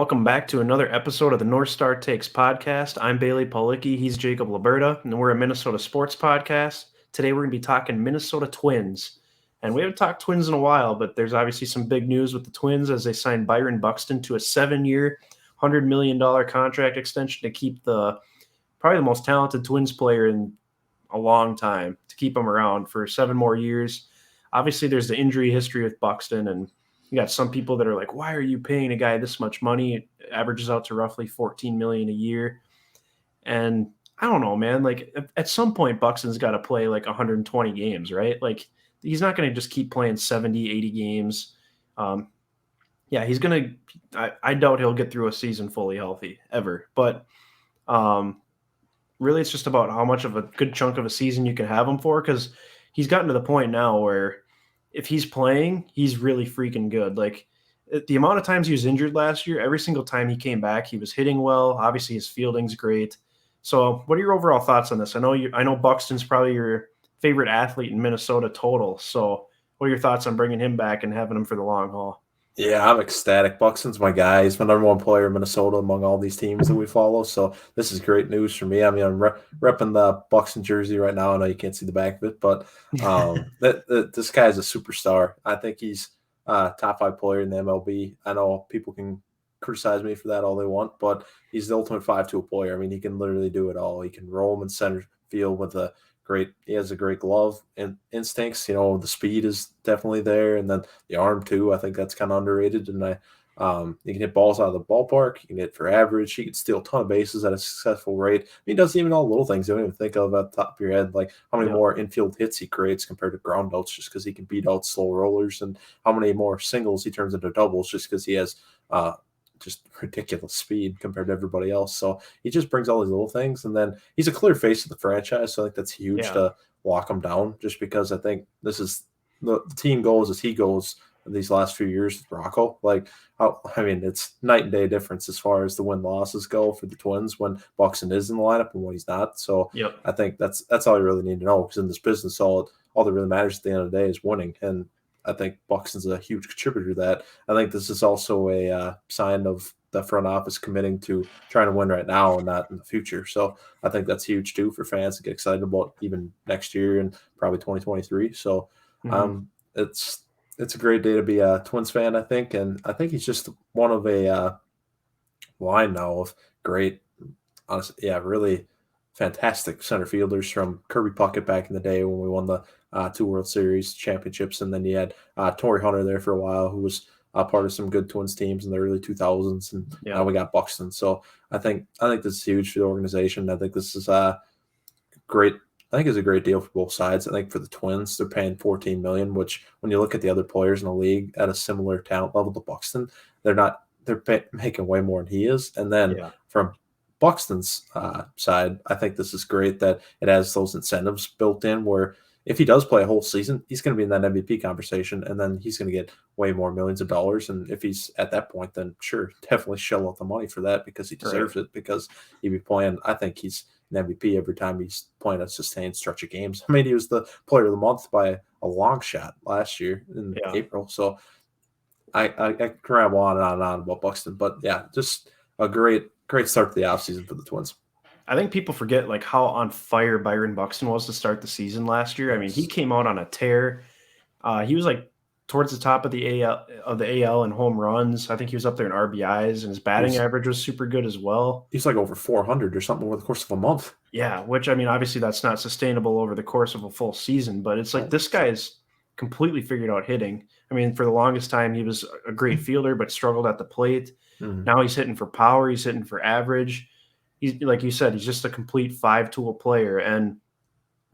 Welcome back to another episode of the North Star Takes podcast. I'm Bailey Policki. He's Jacob Liberta, and we're a Minnesota sports podcast. Today we're going to be talking Minnesota Twins. And we haven't talked Twins in a while, but there's obviously some big news with the Twins as they signed Byron Buxton to a 7-year, $100 million contract extension to keep probably the most talented Twins player in a long time, to keep him around for 7 more years. Obviously, there's the injury history with Buxton, and you got some people that are like, why are you paying a guy this much money? It averages out to roughly $14 million a year. And I don't know, man, like at some point Buxton's got to play like 120 games, right? Like he's not going to just keep playing 70, 80 games. He's going to, I doubt he'll get through a season fully healthy ever. But really it's just about how much of a good chunk of a season you can have him for, because he's gotten to the point now where if he's playing, he's really freaking good. Like the amount of times he was injured last year, every single time he came back, he was hitting well. Obviously, his fielding's great. So, what are your overall thoughts on this? I know Buxton's probably your favorite athlete in Minnesota total. So, what are your thoughts on bringing him back and having him for the long haul? Yeah, I'm ecstatic. Buxton's my guy. He's my number one player in Minnesota among all these teams that we follow. So this is great news for me. I mean, I'm repping the Buxton jersey right now. I know you can't see the back of it, but this guy is a superstar. I think he's a top 5 player in the MLB. I know people can criticize me for that all they want, but he's the ultimate 5-tool player. I mean, he can literally do it all. He can roam in center field with he has a great glove and instincts. You know, the speed is definitely there, and then the arm too. I think that's kind of underrated. And he can hit balls out of the ballpark. He can hit for average. He can steal a ton of bases at a successful rate. I mean, he does even all the little things you don't even think of at the top of your head, like how many more infield hits he creates compared to ground outs, just because he can beat out slow rollers, and how many more singles he turns into doubles just because he has just ridiculous speed compared to everybody else. So he just brings all these little things, and then he's a clear face of the franchise. So I think that's huge to lock him down, just because I think this is the team goes as he goes these last few years with Rocco. It's night and day difference as far as the win losses go for the Twins when Buxton is in the lineup and when he's not. So I think that's all you really need to know, because in this business, all that really matters at the end of the day is winning. And I think Buxton's a huge contributor to that. I think this is also a sign of the front office committing to trying to win right now and not in the future. So I think that's huge too for fans to get excited about even next year and probably 2023. So it's a great day to be a Twins fan, I think. And I think he's just one of a line now of great, honestly, really fantastic center fielders, from Kirby Puckett back in the day when we won the 2 World Series championships. And then you had Torrey Hunter there for a while, who was part of some good Twins teams in the early 2000s. And now we got Buxton. So I think this is huge for the organization. I think this is great. I think it's a great deal for both sides. I think for the Twins, they're paying $14 million, which when you look at the other players in the league at a similar talent level to Buxton, they're making way more than he is. And then from Buxton's side, I think this is great that it has those incentives built in, where if he does play a whole season, he's going to be in that MVP conversation, and then he's going to get way more millions of dollars. And if he's at that point, then sure, definitely shell out the money for that, because he deserves it, because he'd be playing. I think he's an MVP every time he's playing a sustained stretch of games. I mean, he was the player of the month by a long shot last year in April. So I can ramble on and on and on about Buxton, but just a great start to the offseason for the Twins. I think people forget like how on fire Byron Buxton was to start the season last year. I mean, he came out on a tear. He was like towards the top of the AL in home runs. I think he was up there in RBIs, and his batting average was super good as well. He's like over 400 or something over the course of a month. Yeah, which, I mean, obviously that's not sustainable over the course of a full season, but it's like this guy's completely figured out hitting. I mean, for the longest time, he was a great fielder, but struggled at the plate. Now he's hitting for power. He's hitting for average. He's, like you said, he's just a complete 5-tool player. And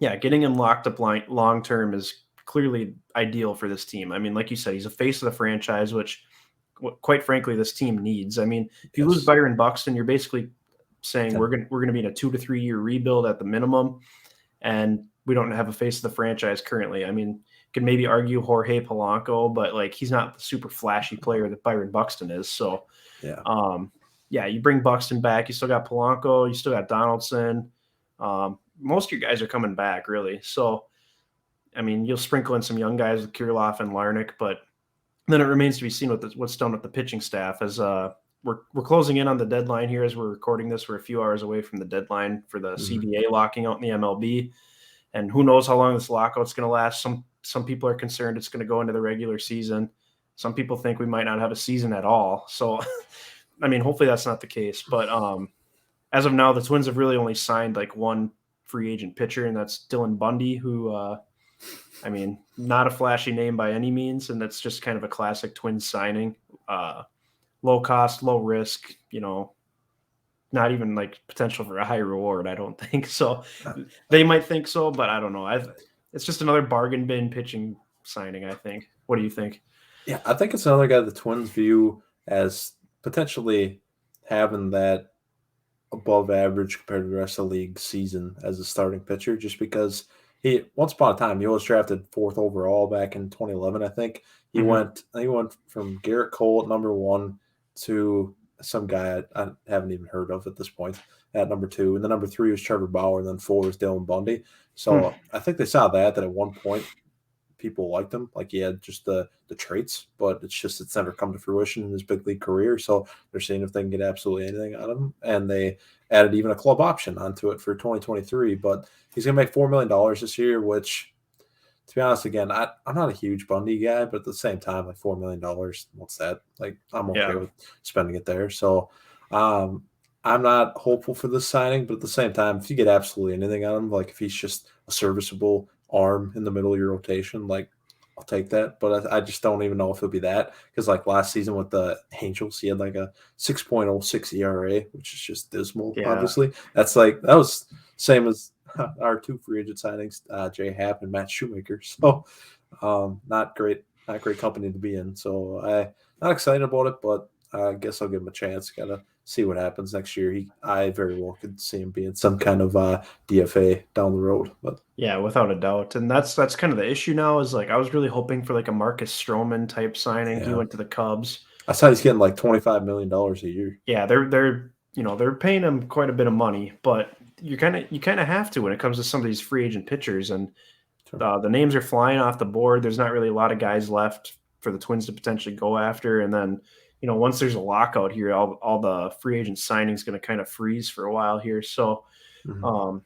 getting him locked up long term is clearly ideal for this team. I mean, like you said, he's a face of the franchise, which quite frankly, this team needs. I mean, if you lose Byron Buxton, you're basically saying we're going to be in a 2 to 3 year rebuild at the minimum. And we don't have a face of the franchise currently. I mean, you could maybe argue Jorge Polanco, but like he's not the super flashy player that Byron Buxton is. So, you bring Buxton back. You still got Polanco. You still got Donaldson. Most of your guys are coming back, really. So, I mean, you'll sprinkle in some young guys with Kirilloff and Larnach, but then it remains to be seen what's done with the pitching staff. As we're closing in on the deadline here as we're recording this. We're a few hours away from the deadline for the CBA locking out in the MLB, and who knows how long this lockout's going to last. Some people are concerned it's going to go into the regular season. Some people think we might not have a season at all. So, I mean, hopefully that's not the case. But as of now, the Twins have really only signed like one free agent pitcher, and that's Dylan Bundy, who, I mean, not a flashy name by any means, and that's just kind of a classic Twins signing. Low cost, low risk, not even like potential for a high reward, I don't think. So they might think so, but I don't know. It's just another bargain bin pitching signing, I think. What do you think? Yeah, I think it's another guy the Twins view as potentially having that above average compared to the rest of the league season as a starting pitcher, just because once upon a time he was drafted 4th overall back in 2011. I think he went from Garrett Cole at number 1 to some guy I haven't even heard of at this point at number 2, and then number 3 was Trevor Bauer, and then 4 was Dylan Bundy. So I think they saw that at one point people liked him, like he had just the traits, but it's never come to fruition in his big league career. So they're seeing if they can get absolutely anything out of him, and they added even a club option onto it for 2023. But he's gonna make $4 million this year, which, to be honest, again, I'm not a huge Bundy guy, but at the same time, like $4 million, what's that? Like, I'm okay with spending it there. So I'm not hopeful for this signing, but at the same time, if you get absolutely anything out of him, like if he's just a serviceable arm in the middle of your rotation, like I'll take that. But I just don't even know if it'll be that, because like last season with the Angels, he had like a 6.06 ERA, which is just dismal. Obviously, that was same as our 2 free agent signings, Jay Happ and Matt Shoemaker. So not great company to be in. So I'm not excited about it, but I guess I'll give him a chance. Gotta see what happens next year. I very well could see him being some kind of DFA down the road. But yeah, without a doubt. And that's kind of the issue now, is like I was really hoping for like a Marcus Stroman type signing. He went to the Cubs. I saw he's getting like $25 million a year. Yeah, they're paying him quite a bit of money, but you kind of have to when it comes to some of these free agent pitchers, and the names are flying off the board. There's not really a lot of guys left for the Twins to potentially go after, and then once there's a lockout here, all the free agent signings going to kind of freeze for a while here. So, the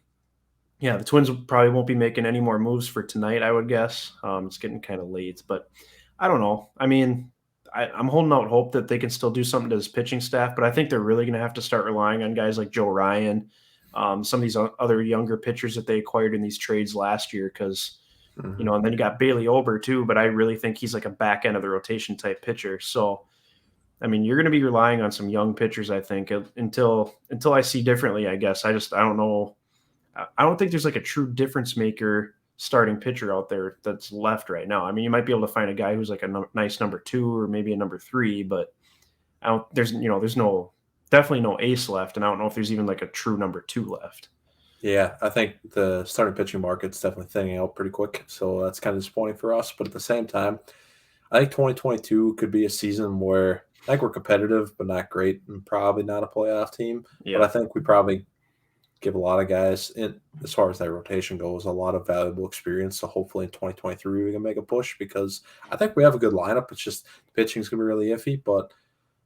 Twins probably won't be making any more moves for tonight, I would guess. It's getting kind of late, but I don't know. I mean, I'm holding out hope that they can still do something to this pitching staff, but I think they're really going to have to start relying on guys like Joe Ryan, some of these other younger pitchers that they acquired in these trades last year, because, and then you got Bailey Ober too, but I really think he's like a back end of the rotation type pitcher. So, I mean, you're going to be relying on some young pitchers, I think, until I see differently, I guess. I don't know. I don't think there's like a true difference maker starting pitcher out there that's left right now. I mean, you might be able to find a guy who's like a nice number 2 or maybe a number 3, but there's definitely no ace left. And I don't know if there's even like a true number 2 left. Yeah, I think the starting pitching market's definitely thinning out pretty quick. So that's kind of disappointing for us. But at the same time, I think 2022 could be a season where I think we're competitive, but not great, and probably not a playoff team. Yeah. But I think we probably give a lot of guys, as far as that rotation goes, a lot of valuable experience. So hopefully in 2023 we can make a push, because I think we have a good lineup. It's just the pitching is going to be really iffy. But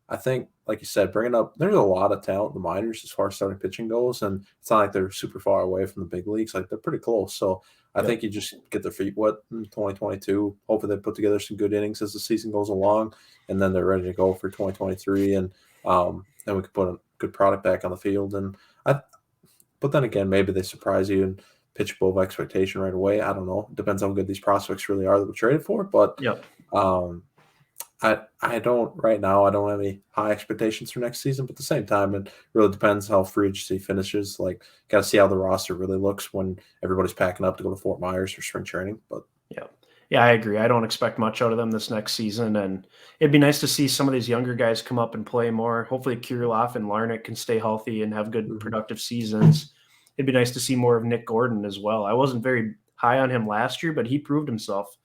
I think, like you said, there's a lot of talent in the minors as far as starting pitching goes, and it's not like they're super far away from the big leagues. Like, they're pretty close. So I think you just get their feet wet in 2022. Hopefully they put together some good innings as the season goes along, and then they're ready to go for 2023, and we could put a good product back on the field. But then again, maybe they surprise you and pitch above expectation right away. I don't know. Depends how good these prospects really are that we traded for. But I don't have any high expectations for next season. But at the same time, it really depends how free agency finishes. Like, got to see how the roster really looks when everybody's packing up to go to Fort Myers for spring training. But yeah, I agree. I don't expect much out of them this next season, and it'd be nice to see some of these younger guys come up and play more. Hopefully Kirilloff and Larnach can stay healthy and have good productive seasons. It'd be nice to see more of Nick Gordon as well. I wasn't very high on him last year, but he proved himself.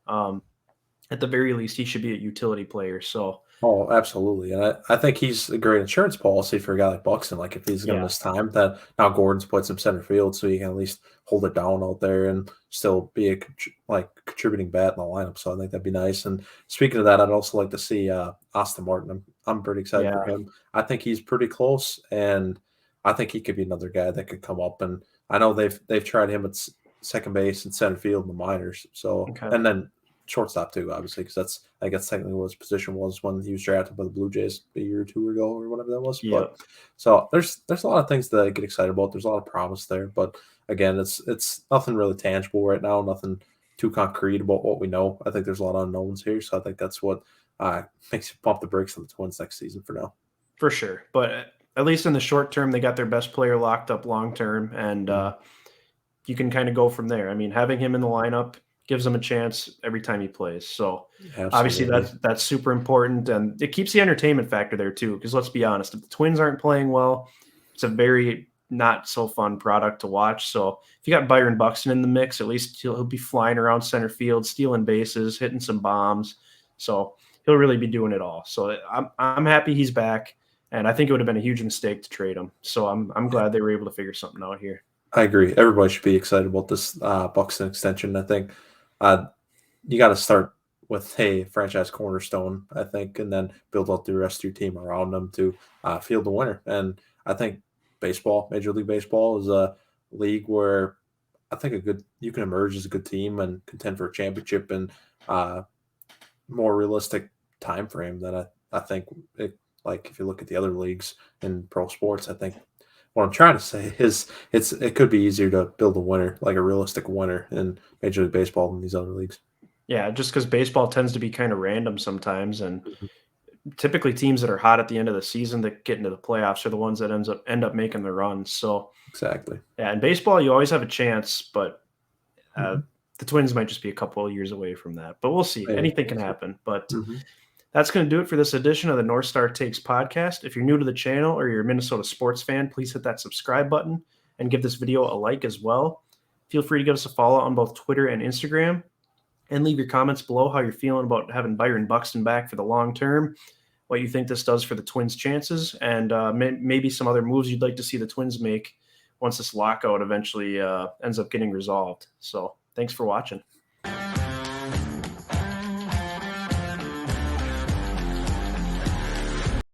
At the very least, he should be a utility player. So Oh, absolutely. And I think he's a great insurance policy for a guy like Buxton. Like if he's going to Yeah, miss time, then now Gordon's puts him center field so he can at least hold it down out there and still be a contributing bat in the lineup. So I think that'd be nice. And speaking of that, I'd also like to see Austin Martin. I'm pretty excited for yeah, him. I think he's pretty close, and I think he could be another guy that could come up. And I know they've tried him at second base and center field in the minors. So okay, and then shortstop too, obviously, because I guess technically what his position was when he was drafted by the Blue Jays a year or two ago or whatever that was. yeah, But so there's a lot of things that I get excited about. There's a lot of promise there, but again, it's nothing really tangible right now. Nothing too concrete about what we know. I think there's a lot of unknowns here, so I think that's what makes you pump the brakes on the Twins next season for now. for sure. But at least in the short term, they got their best player locked up long term, and you can kind of go from there. I mean, having him in the lineup gives him a chance every time he plays. So obviously Absolutely. that's super important, and it keeps the entertainment factor there too. Because let's be honest, if the Twins aren't playing well, it's a very not so fun product to watch. So if you got Byron Buxton in the mix, at least he'll be flying around center field, stealing bases, hitting some bombs. So he'll really be doing it all. So I'm happy he's back, and I think it would have been a huge mistake to trade him. So I'm glad they were able to figure something out here. I agree. Everybody should be excited about this Buxton extension. I think uh, you got to start with franchise cornerstone, I think, and then build out the rest of your team around them to field the winner. And I think Major League Baseball, is a league where I think you can emerge as a good team and contend for a championship in more realistic time frame than I think it, like if you look at the other leagues in pro sports. I think what I'm trying to say is it could be easier to build a winner, like a realistic winner in Major League Baseball than these other leagues. Yeah, just because baseball tends to be kind of random sometimes, and typically teams that are hot at the end of the season that get into the playoffs are the ones that end up making the runs. So Exactly. yeah, in baseball you always have a chance, but Mm-hmm. the Twins might just be a couple of years away from that. But we'll see. Maybe. Anything can happen. But Mm-hmm. that's going to do it for this edition of the North Star Takes podcast. If you're new to the channel or you're a Minnesota sports fan, please hit that subscribe button and give this video a like as well. Feel free to give us a follow on both Twitter and Instagram, and leave your comments below how you're feeling about having Byron Buxton back for the long term, what you think this does for the Twins' chances, and maybe some other moves you'd like to see the Twins make once this lockout eventually ends up getting resolved. So thanks for watching.